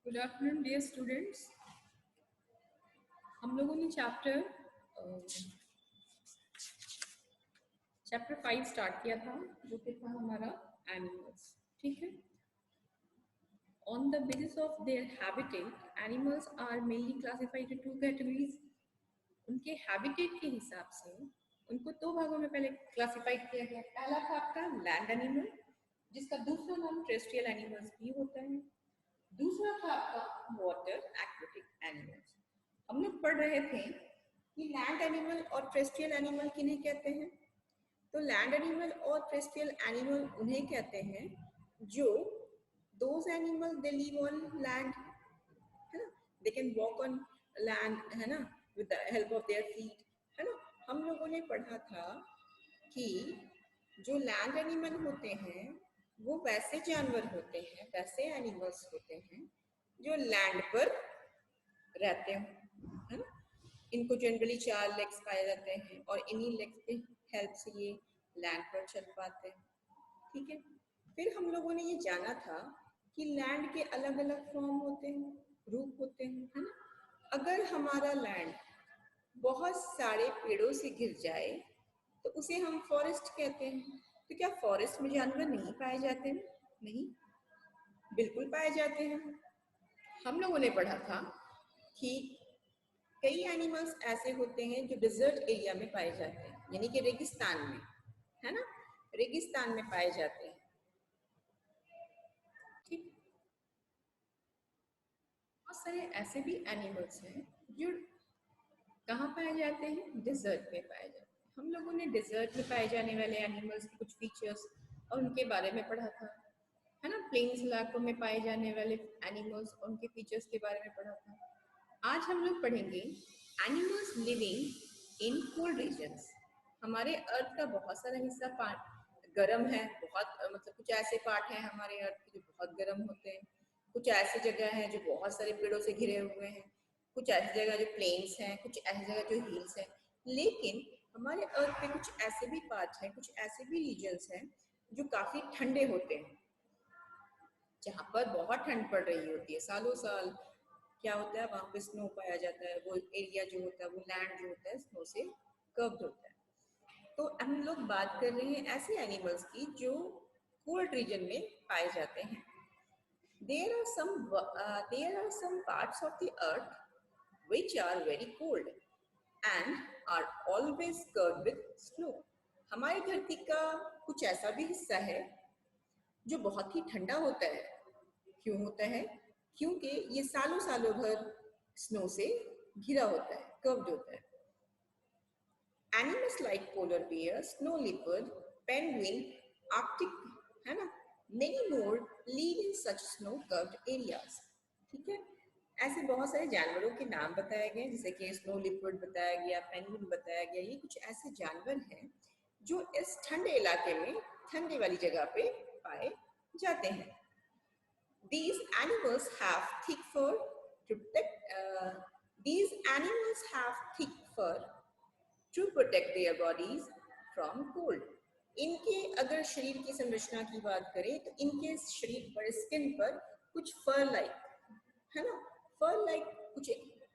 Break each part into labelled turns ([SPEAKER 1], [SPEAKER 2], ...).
[SPEAKER 1] Good afternoon dear students. हम लोगों ने चैप्टर 5 स्टार्ट किया था, जो कि था हमारा एनिमल्स। ठीक है। On the basis of their habitat, animals are mainly classified two categories. उनके हैबिटेट के हिसाब से उनको दो भागों में पहले क्लासिफाइड किया गया। पहला था आपका लैंड एनिमल, जिसका दूसरा नाम टेरेस्ट्रियल एनिमल्स भी होता है। दूसरा था आपका वाटर एक्वेटिक एनिमल्स। हम लोग पढ़ रहे थे कि लैंड एनिमल और टेरेस्ट्रियल एनिमल किन्हें कहते हैं। तो लैंड एनिमल और टेरेस्ट्रियल एनिमल उन्हें कहते हैं जो those animal they live on land, है ना, they can walk on land, है ना, with the help of their feet, है ना। हम लोगों ने पढ़ा था कि जो लैंड एनिमल होते हैं वो वैसे जानवर होते हैं, वैसे एनिमल्स होते हैं जो लैंड पर रहते हैं, है ना। इनको जनरली 4 लेग्स पाए जाते हैं और इन्हीं लेग्स के हेल्प से ये लैंड पर चल पाते हैं। ठीक है। फिर हम लोगों ने ये जाना था कि लैंड के अलग अलग फॉर्म होते हैं, रूप होते हैं, है ना। अगर हमारा लैंड बहुत सारे पेड़ों से घिर जाए तो उसे हम फॉरेस्ट कहते हैं। तो क्या फॉरेस्ट में जानवर नहीं पाए जाते हैं? नहीं, बिल्कुल पाए जाते हैं। हम लोगों ने पढ़ा था कि कई एनिमल्स ऐसे होते हैं जो डिजर्ट एरिया में पाए जाते हैं, यानी कि रेगिस्तान में, है ना, रेगिस्तान में पाए जाते हैं। ठीक। बहुत सारे ऐसे भी एनिमल्स हैं जो कहाँ पाए जाते हैं? डिजर्ट में पाए जाते हैं। हम लोगों ने डिजर्ट में पाए जाने वाले एनिमल्स के कुछ फीचर्स और उनके बारे में पढ़ा था, है ना। प्लेन्स इलाकों में पाए जाने वाले एनिमल्स और उनके फीचर्स के बारे में पढ़ा था। आज हम लोग पढ़ेंगे animals living in cold regions. हमारे अर्थ का बहुत सारा हिस्सा गर्म है, बहुत मतलब कुछ ऐसे पार्ट हैं हमारे अर्थ के जो बहुत गर्म होते हैं, कुछ ऐसी जगह है जो बहुत सारे पेड़ों से घिरे हुए हैं, कुछ ऐसी जगह जो प्लेन्स हैं, कुछ ऐसी जगह जो हिल्स हैं। लेकिन हमारे अर्थ पे कुछ ऐसे भी पार्ट हैं, कुछ ऐसे भी रीजन्स हैं जो काफी ठंडे होते हैं, जहाँ पर बहुत ठंड पड़ रही होती है सालों साल। क्या होता है वहां पे? स्नो पाया जाता है। वो एरिया जो होता है, वो लैंड जो होता है, स्नो से कवर्ड होता है। तो हम लोग बात कर रहे हैं ऐसे एनिमल्स की जो कोल्ड रीजन में पाए जाते हैं। There are some parts of the earth which are very cold and are always covered with snow. हमारी धरती का कुछ ऐसा भी हिस्सा है जो बहुत ही ठंडा होता है। क्यों होता है? क्योंकि ये सालों सालों भर स्नो से घिरा होता है, कवर्ड होता है। Animals like polar bear, snow leopard, penguin, Arctic, है ना, many more live in such snow covered areas. ठीक है। ऐसे बहुत सारे जानवरों के नाम बताए गए, जैसे कि स्नो लिपर्ड बताया गया, पेंगुइन बताया गया। ये कुछ ऐसे जानवर हैं जो इस ठंडे इलाके में, ठंडे वाली जगह पे पाए जाते हैं। These animals have thick fur to protect. These animals have thick fur to protect their bodies from cold. इनके अगर शरीर की संरचना की बात करें तो इनके शरीर पर, स्किन पर कुछ फर लाइक, है ना, फर लाइक कुछ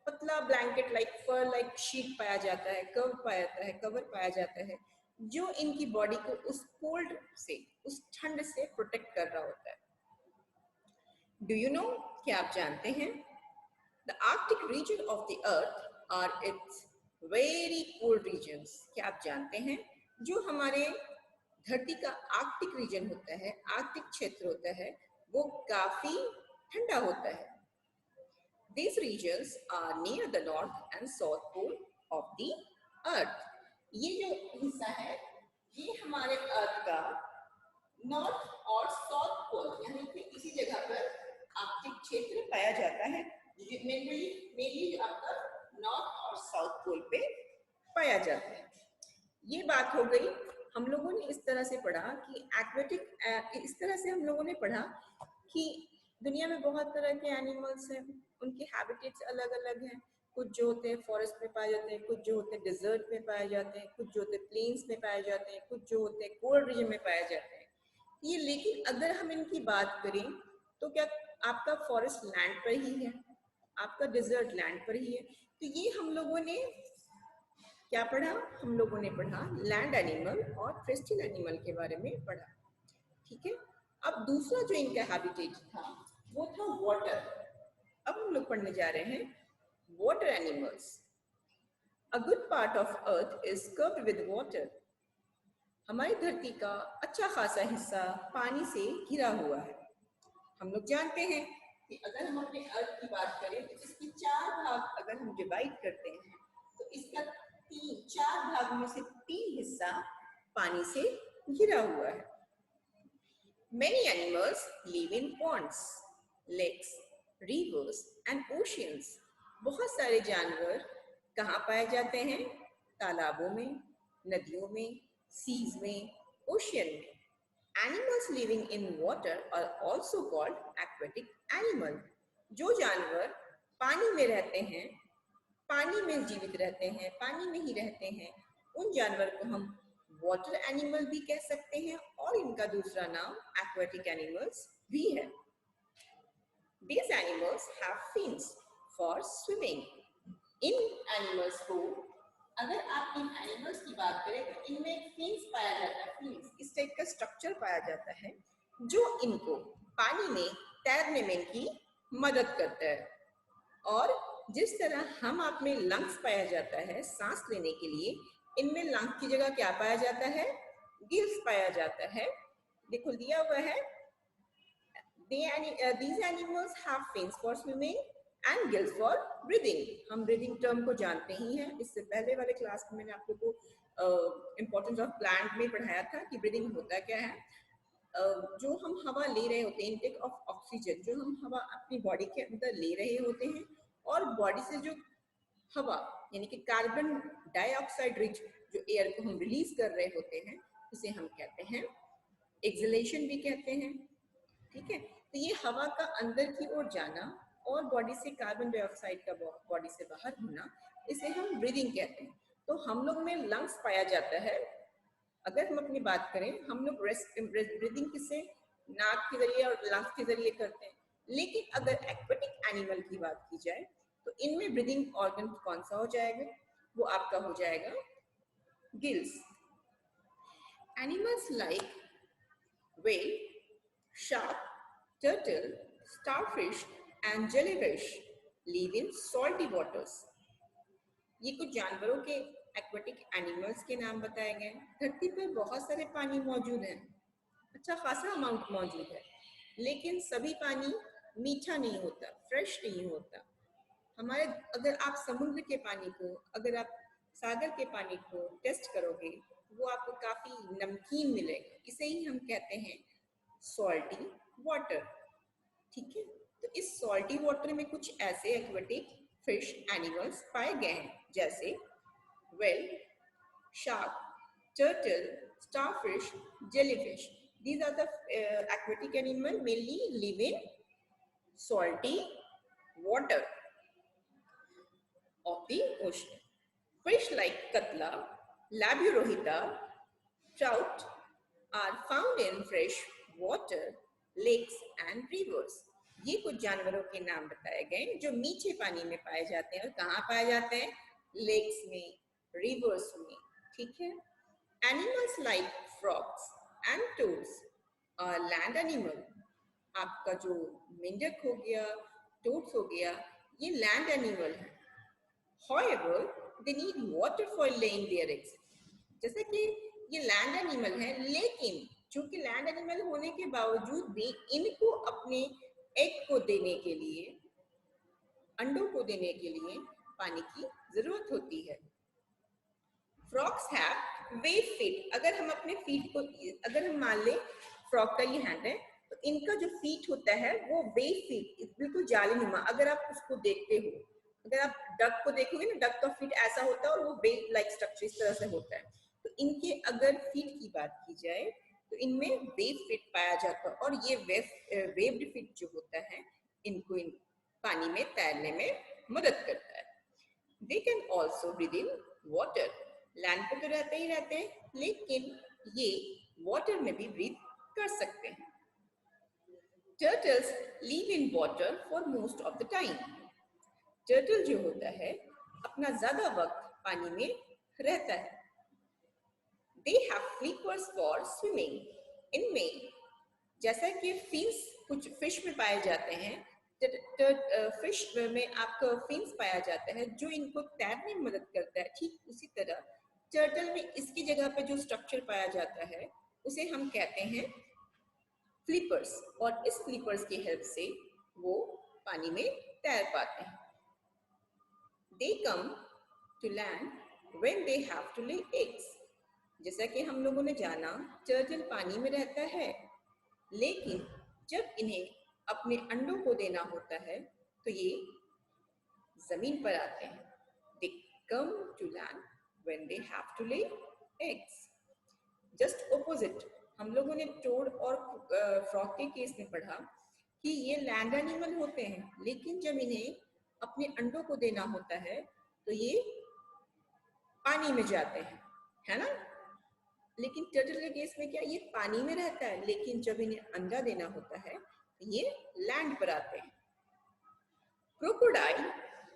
[SPEAKER 1] पतला blanket like, for like sheet पाया जाता है, कवर पाया जाता है, कवर पाया जाता है, जो इनकी बॉडी को उस कोल्ड से, उस ठंड से प्रोटेक्ट कर रहा होता है। डू यू नो, क्या आप जानते हैं? The Arctic region of the earth are its very cold regions. क्या आप जानते हैं जो हमारे धरती का आर्कटिक रीजन होता है, आर्कटिक क्षेत्र होता है, वो काफी ठंडा होता है। These regions are near the north and south pole of the earth. ये जो हिस्सा है ये हमारे अर्थ का नॉर्थ और साउथ पोल, यानी कि इसी जगह पर आर्कटिक क्षेत्र पाया जाता है, मेनली जो आपका नॉर्थ और साउथ पोल पे पाया जाता है। ये बात हो गई। हम लोगों ने इस तरह से पढ़ा कि एक्वेटिक, इस तरह से हम लोगों ने पढ़ा कि दुनिया में बहुत तरह के एनिमल्स हैं, उनके हैबिटेट्स अलग अलग हैं। कुछ जो होते हैं फॉरेस्ट में पाए जाते हैं, कुछ जो होते हैं डिजर्ट में पाए जाते हैं, कुछ जो होते हैं प्लेन्स में पाए जाते हैं, कुछ जो होते हैं कोल्ड रीजन में पाए जाते हैं। ये लेकिन अगर हम इनकी बात करें तो क्या आपका फॉरेस्ट लैंड पर ही है, आपका डिजर्ट लैंड पर ही है। तो ये हम लोगों ने क्या पढ़ा? हम लोगों ने पढ़ा लैंड एनिमल और टेरेस्ट्रियल एनिमल के बारे में पढ़ा। ठीक है, अब दूसरा जो इनका हैबिटेट था वो था वाटर। अब हम लोग पढ़ने जा रहे हैं water animals. A good part of earth is covered with water. हमारी धरती का अच्छा खासा हिस्सा पानी से घिरा हुआ है। हम लोग जानते हैं कि अगर हम अपने अर्थ की बात करें तो इसके 4 भाग अगर हम डिवाइड करते हैं तो इसका 4 भाग में से 3 हिस्सा पानी से घिरा हुआ है। Many animals live in ponds, lakes, rivers and oceans. बहुत सारे जानवर कहाँ पाए जाते हैं? तालाबों में, नदियों में, सीज में, ओशियन में। Animals living in water are also called aquatic animal. जो जानवर पानी में रहते हैं, पानी में जीवित रहते हैं, पानी में ही रहते हैं, उन जानवर को हम वाटर एनिमल भी कह सकते हैं और इनका दूसरा नाम एक्वेटिक एनिमल्स भी है। These animals have fins for swimming. In animals को अगर आप इन एनिमल्स की बात करें तो इनमें एक फिन्स पाया जाता है। फिन्स इस टाइप का स्ट्रक्चर पाया जाता है जो इनको पानी में तैरने में इनकी मदद करता है। और जिस तरह हम आप में लंग्स पाया जाता है सांस लेने के लिए, इनमें लंग्स की जगह क्या पाया जाता है? गिल्स पाया जाता है। देखो दिया हुआ है these animals have fins for swimming and gills for breathing. हम breathing term को जानते ही हैं। इससे पहले वाले क्लास में मैंने आप लोगों को इम्पोर्टेंस ऑफ प्लांट में पढ़ाया था कि ब्रीदिंग होता क्या है। जो हम हवा ले रहे होते हैं, इनटेक ऑफ ऑक्सीजन, जो हम हवा अपनी बॉडी के अंदर ले रहे होते हैं और बॉडी से जो हवा यानी कि कार्बन डाइऑक्साइड रिच जो एयर को हम रिलीज कर रहे होते हैं उसे हम कहते हैं एक्सलेशन भी कहते हैं। ठीक है, तो ये हवा का अंदर की ओर जाना और बॉडी से कार्बन डाइऑक्साइड का बॉडी से बाहर होना, इसे हम ब्रीदिंग कहते हैं। तो हम लोग में लंग्स पाया जाता है। अगर हम अपनी बात करें, हम लोग ब्रीदिंग किससे? नाक के जरिए और लंग्स के जरिए करते हैं। लेकिन अगर एक्वेटिक एनिमल की बात की जाए तो इनमें ब्रीदिंग ऑर्गन कौन सा हो जाएगा? वो आपका हो जाएगा gills. Animals like whale, shark, turtle, starfish and jellyfish live in salty waters. ये कुछ जानवरों के एक्वेटिक एनिमल्स के नाम बताए गए। धरती पर बहुत सारे पानी मौजूद हैं, अच्छा खासा अमाउंट मौजूद है, लेकिन सभी पानी मीठा नहीं होता, फ्रेश नहीं होता। हमारे अगर आप समुद्र के पानी को, अगर आप सागर के पानी को टेस्ट करोगे वो आपको काफी नमकीन मिलेगा। इसे ही हम कहते हैं सॉल्टी वाटर। ठीक है, तो इस सॉल्टी वाटर में कुछ ऐसे एक्वेटिक फिश एनिमल्स पाए गए हैं जैसे whale, shark, turtle, starfish, jellyfish. These are the aquatic animals mainly live in salty water of the ocean. Fish like katla, laburohita, trout are found in fresh water, lakes and rivers. ये कुछ जानवरों के नाम बताए गए जो मीठे पानी में पाए जाते हैं। और कहाँ पाए जाते हैं? लेक्स में, रिवर्स में। ठीक है, animals like frogs and toads are land animal. आपका जो मेंढक हो गया, टोड्स हो गया, ये लैंड एनिमल है। However, they need water for laying their eggs. जैसे कि ये लैंड एनिमल है, लेकिन चूंकि लैंड एनिमल होने के बावजूद भी इनको अपने एग को देने के लिए, अंडों को देने के लिए पानी की जरूरत होती है। Frogs have wave feet. अगर हम अपने फीट को, अगर हम मान लें फ्रॉग का ये हैंड है, तो इनका जो फीट होता है वो वेव फीट, बिल्कुल जालीनुमा। अगर आप उसको देखते हो, अगर आप डक को देखोगे ना, डक का फीट ऐसा होता है और वो वेव लाइक स्ट्रक्चर इस तरह से होता है। तो इनके अगर फीट की बात की जाए तो इनमें वेव फीट पाया जाता है और ये वेव्ड फीट जो होता है इनको पानी में तैरने में मदद करता है। They can also breathe in water. Land पे तो रहते ही रहते हैं, लेकिन ये वाटर में भी ब्रीथ कर सकते हैं। Turtles live in water for most of the time. Turtle जो होता है अपना ज्यादा वक्त पानी में रहता है. They have flippers for swimming. इनमें जैसा कि फिन्स कुछ फिश में पाए जाते हैं, फिश में आपका फिन्स पाया जाता है जो इनको तैरने में मदद करता है. ठीक उसी तरह टर्टल में इसकी जगह पे जो स्ट्रक्चर पाया जाता है उसे हम कहते हैं फ्लिपर्स, और इस फ्लिपर्स की हेल्प से वो पानी में तैर पाते हैं. They come to land when they have to lay eggs. जैसा कि हम लोगों ने जाना टर्टल पानी में रहता है, लेकिन जब इन्हें अपने अंडों को देना होता है तो ये जमीन पर आते हैं. They come to land when they have to lay eggs. Just opposite, हम लोगों ने टोड और फ्रॉग के केस में पढ़ा कि ये लैंड एनिमल होते हैं, लेकिन जब इन्हें अपने अंडों को देना होता है तो ये पानी में जाते हैं, है ना. लेकिन टर्टल के केस में क्या, ये पानी में रहता है, लेकिन जब इन्हें अंडा देना होता है तो ये लैंड पर आते हैं. Crocodile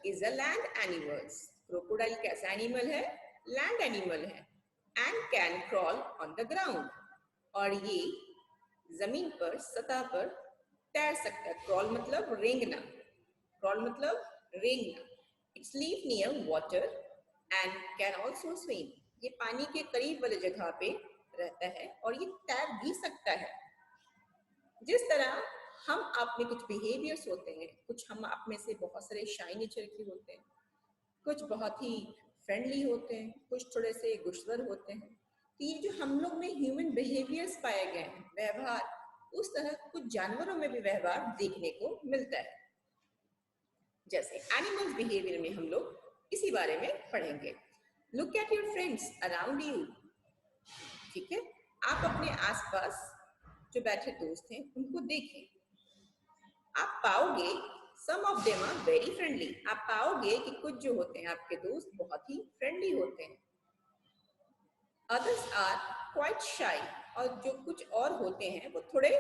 [SPEAKER 1] is a land animal. Crocodile कैसा एनिमल है, लैंड एनिमल है. And can crawl on the ground, और ये जमीन पर सतह पर तैर सकता है. क्रॉल मतलब रेंगना, क्रॉल मतलब रेंगना. Its live near water and can also swim. ये पानी के करीब वाले जगह पे रहता है और ये तैर भी सकता है. जिस तरह हम आप में कुछ बिहेवियर्स होते हैं, कुछ हम आप में से बहुत सारे शाई नेचर के होते हैं, कुछ बहुत ही फ्रेंडली होते हैं, कुछ थोड़े से गुस्वर होते हैं. तो ये जो हम लोग में ह्यूमन बिहेवियर्स पाए गए हैं, व्यवहार, उस तरह कुछ जानवरों में भी व्यवहार देखने को मिलता है. जैसे एनिमल्स बिहेवियर में हम लोग इसी बारे में पढ़ेंगे. Look at your friends around you. ठीक है, आप अपने आसपास जो बैठे दोस्त हैं उनको देखें. आप पाओगे some of them are very friendly. आप पाओगे कि कुछ जो होते हैं आपके दोस्त बहुत ही फ्रेंडली होते हैं. Others are quite shy. और जो कुछ और होते हैं वो थोड़े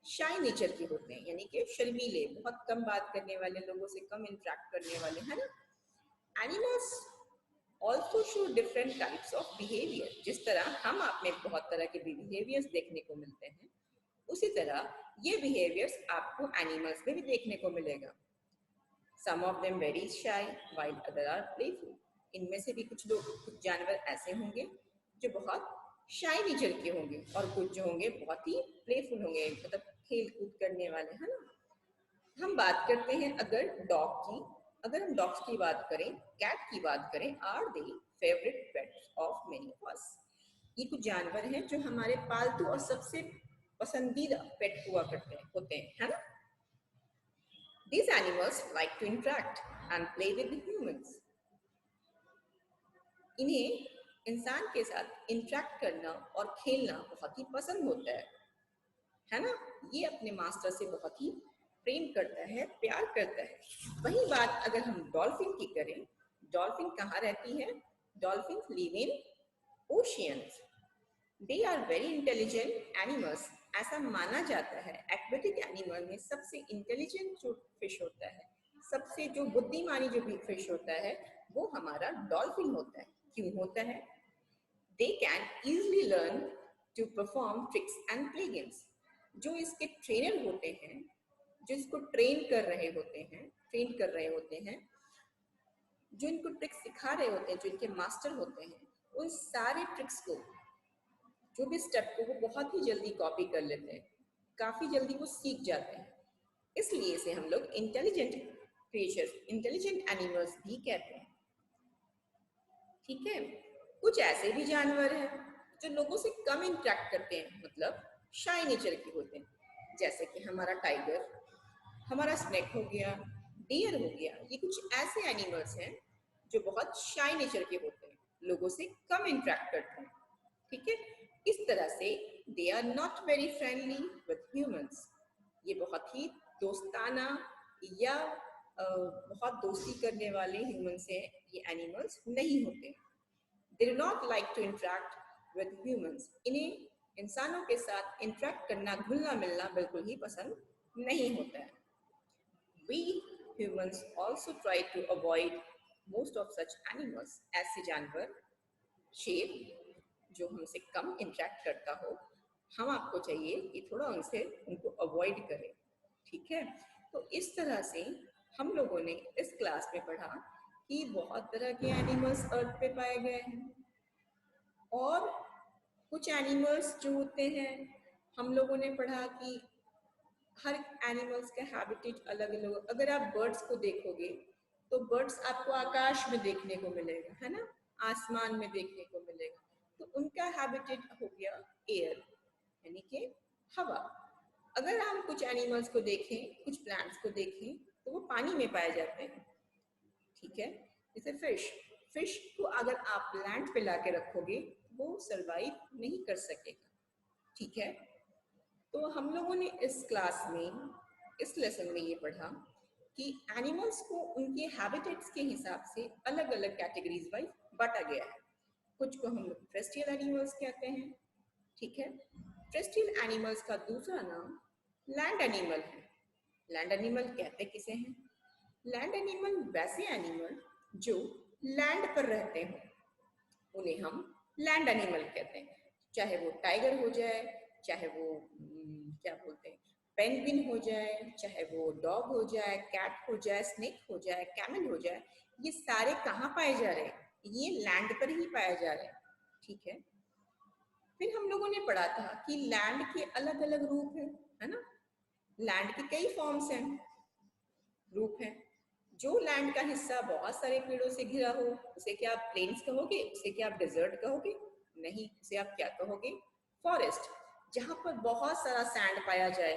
[SPEAKER 1] शाई नेचर के होते हैं, यानी कि शर्मीले, बहुत कम बात करने वाले, लोगों से कम इंटरेक्ट करने वाले, है ना. Animals also show different types of behaviour. जिस तरह हम आप में बहुत तरह के बिहेवियर्स देखने को मिलते हैं, उसी तरह ये बिहेवियर्स आपको एनिमल्स में भी देखने को मिलेगा. Some of them very shy while other are playful. इनमें से भी कुछ लोग, कुछ जानवर ऐसे होंगे जो बहुत शाई नेचर के होंगे, और कुछ जो होंगे बहुत ही प्लेफुल होंगे, मतलब खेल कूद करने वाले, है ना. हम बात करते हैं अगर डॉग की, अगर हम डॉग्स की बात करें, कैट की बात करें, are they favourite pets of many of us. ये कुछ जानवर हैं जो हमारे पालतू और सबसे पसंदीदा पेट हुआ करते हैं, होते हैं, है ना. These animals like to interact and play with the humans. इन्हें इंसान के साथ इंटरेक्ट करना और खेलना बहुत ही पसंद होता है ना. ये अपने मास्टर से बहुत ही प्रेम करता है, प्यार करता है. वही बात अगर हम डॉल्फिन की करें, डॉल्फिन कहाँ रहती है, dolphin live in oceans. They are very intelligent animals. ऐसा माना जाता है एक्वेटिक एनिमल में सबसे इंटेलिजेंट जो फिश होता है, सबसे जो बुद्धिमानी जो भी फिश होता है, वो हमारा डॉल्फिन होता है. क्यों होता है? They can easily learn to perform tricks and play games. जो इसके ट्रेनर होते हैं, जो इसको ट्रेन कर रहे होते हैं, जो इनको ट्रिक्स सिखा रहे होते हैं, जो इनके मास्टर होते हैं, उन सारे ट्रिक्स को, जो भी स्टेप को, वो बहुत ही जल्दी कॉपी कर लेते हैं, काफी जल्दी वो सीख जाते हैं. इसलिए इसे हम लोग इंटेलिजेंट क्रिएचर्स, इंटेलिजेंट एनिमल्स भी कहते हैं. ठीक है. कुछ ऐसे भी जानवर हैं जो लोगों से कम इंटरेक्ट करते हैं, मतलब शाई नेचर के होते हैं. जैसे कि हमारा टाइगर, हमारा स्नेक हो गया, डियर हो गया. ये कुछ ऐसे एनिमल्स हैं जो बहुत शाई नेचर के होते हैं, लोगों से कम इंटरेक्ट करते हैं. ठीक है. इस तरह से they are not very friendly with humans. ये बहुत ही दोस्ताना या बहुत दोस्ती करने वाले ह्यूमन से ये एनिमल्स नहीं होते. They do not like to interact with humans. इन्हें इंसानों के साथ इंटरेक्ट करना, घुलना मिलना बिल्कुल ही पसंद नहीं होता है। We humans also try to avoid most of such animals. ऐसे जानवर, शेर जो हमसे कम इंटरेक्ट करता हो, हम आपको चाहिए कि थोड़ा उनसे उनको अवॉइड करें, ठीक है। तो इस तरह से हम लोगों ने इस क्लास में पढ़ा कि बहुत तरह के एनिमल्स अर्थ पे पाए गए हैं, और कुछ एनिमल्स जो होते हैं, हम लोगों ने पढ़ा कि हर एनिमल्स का हैबिटेट अलग अलग। अगर आप बर्ड्स को देखोगे तो बर्ड्स आपको आकाश में देखने को मिलेगा, है ना, आसमान में देखने को मिलेगा। तो उनका हैबिटेट हो गया एयर, यानी कि हवा। अगर हम कुछ एनिमल्स को देखें, कुछ प्लांट्स को देखें, तो वो पानी में पाए जाते हैं, ठीक है। जैसे फिश, फिश को अगर आप लैंड पे लाके रखोगे वो सरवाइव नहीं कर सकेगा, ठीक है। तो हम लोगों ने इस क्लास में, इस लेसन में ये पढ़ा कि एनिमल्स को उनके हैबिटेट्स के हिसाब से अलग अलग कैटेगरीज वाइज बांटा गया है। कुछ को हम लोग टेरेस्ट्रियल एनिमल्स कहते हैं, ठीक है। टेरेस्ट्रियल एनिमल्स का दूसरा नाम लैंड एनिमल है। लैंड एनिमल कहते किसे हैं? लैंड एनिमल वैसे एनिमल जो लैंड पर रहते हो, उन्हें हम लैंड एनिमल कहते हैं। चाहे वो टाइगर हो जाए, चाहे वो क्या बोलते हैं, पेंगुइन हो जाए, चाहे वो डॉग हो जाए, कैट हो जाए, स्नेक हो जाए, कैमल हो जाए, ये सारे कहाँ पाए जा रहे हैं? ये लैंड पर ही पाए जा रहे हैं, ठीक है। फिर हम लोगों ने पढ़ा था कि लैंड के अलग अलग रूप हैं, है ना। लैंड के कई फॉर्म्स हैं, रूप हैं। जो लैंड का हिस्सा बहुत सारे पेड़ों से घिरा हो, उसे क्या आप प्लेन्स कहोगे? उसे क्या आप डेजर्ट कहोगे? नहीं, उसे आप क्या कहोगे? फॉरेस्ट। जहां पर बहुत सारा सैंड पाया जाए,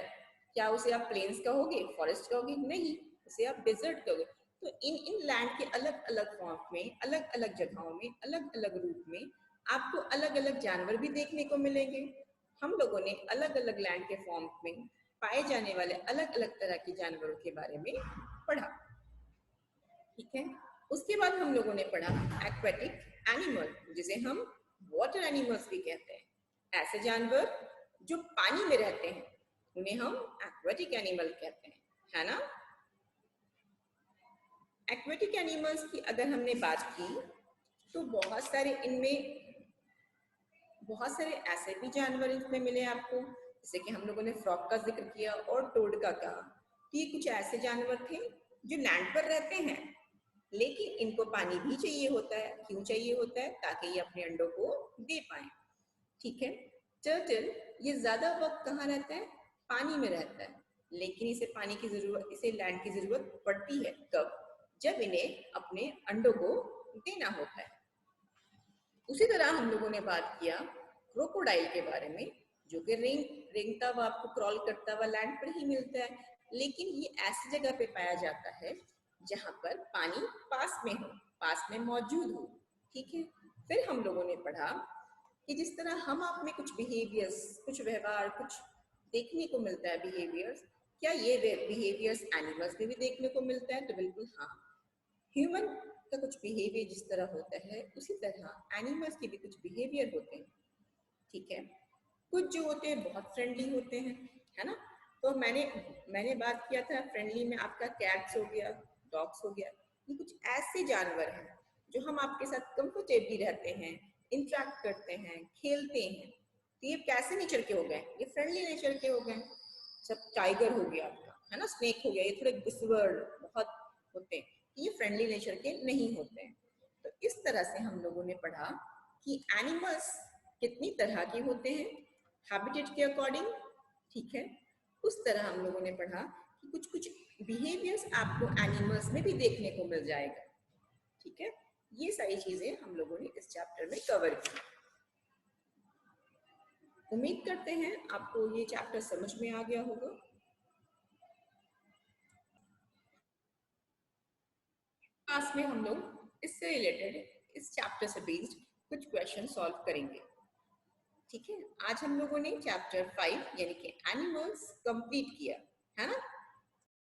[SPEAKER 1] क्या उसे आप प्लेन्स कहोगे, फॉरेस्ट कहोगे? नहीं, उसे आप डेजर्ट कहोगे। तो इन इन लैंड के अलग अलग फॉर्म में, अलग अलग जगहों में, अलग अलग रूप में आपको अलग अलग जानवर भी देखने को मिलेंगे। हम लोगों ने अलग अलग लैंड के फॉर्म में पाए जाने वाले अलग अलग तरह के जानवरों के बारे में पढ़ा, ठीक है। उसके बाद हम लोगों ने पढ़ा एक्वेटिक एनिमल, जिसे हम वाटर एनिमल्स भी कहते हैं। ऐसे जानवर जो पानी में रहते हैं, उन्हें हम एक्वेटिक एनिमल कहते हैं, है ना। एक्वेटिक एनिमल्स की अगर हमने बात की तो बहुत सारे इनमें, बहुत सारे ऐसे भी जानवर इसमें मिले आपको, जैसे कि हम लोगों ने फ्रॉग का जिक्र किया और टोड का कहा कि ये कुछ ऐसे जानवर थे जो लैंड पर रहते हैं, लेकिन इनको पानी भी चाहिए होता है। क्यों चाहिए होता है? ताकि ये अपने अंडों को दे पाए, ठीक है। टर्टल ये ज्यादा वक्त कहाँ रहता है? पानी में रहता है, लेकिन इसे पानी की जरूरत, इसे लैंड की जरूरत पड़ती है कब? जब इन्हें अपने अंडों को देना होता है। उसी तरह हम लोगों ने बात किया क्रोकोडाइल के बारे में, जो कि रेंगता हुआ, आपको क्रॉल करता हुआ लैंड पर ही मिलता है, लेकिन ये ऐसी जगह पे पाया जाता है जहां पर पानी पास में हो, पास में मौजूद हो, ठीक है। फिर हम लोगों ने पढ़ा कि जिस तरह हम आप में कुछ बिहेवियर्स, कुछ व्यवहार, कुछ देखने को मिलता है बिहेवियर्स, क्या ये बिहेवियर्स एनिमल्स में भी देखने को मिलता है? तो बिल्कुल हाँ। ह्यूमन का कुछ बिहेवियर जिस तरह होता है, उसी तरह एनिमल्स के भी कुछ बिहेवियर होते हैं, ठीक है। कुछ जो होते हैं बहुत फ्रेंडली होते हैं, है ना। तो मैंने बात किया था फ्रेंडली में, आपका कैट्स हो गया, डॉग्स हो गया। ये कुछ ऐसे जानवर हैं जो हम आपके साथ कंफर्टेबली रहते हैं, इंटरेक्ट करते हैं, खेलते हैं। तो ये कैसे नेचर के हो गए? ये फ्रेंडली नेचर के हो गए। सब टाइगर हो गया आपका, है ना, स्नेक हो गया, ये थोड़े गुस्वर्ड बहुत होते हैं, ये फ्रेंडली नेचर के नहीं होते हैं। तो इस तरह से हम लोगों ने पढ़ा कि एनिमल्स कितनी तरह के होते हैं हैबिटेट के अकॉर्डिंग, ठीक है। उस तरह हम लोगों ने पढ़ा कि कुछ कुछ बिहेवियर्स आपको एनिमल्स में भी देखने को मिल जाएगा, ठीक है। ये सारी चीजें हम लोगों ने इस चैप्टर में कवर की। उम्मीद करते हैं आपको ये चैप्टर समझ में आ गया होगा। क्लास में हम लोग इससे रिलेटेड, इस चैप्टर से बेस्ड कुछ क्वेश्चन सॉल्व करेंगे, ठीक है। आज हम लोगों ने चैप्टर 5 यानी कि एनिमल्स कंप्लीट किया, है ना।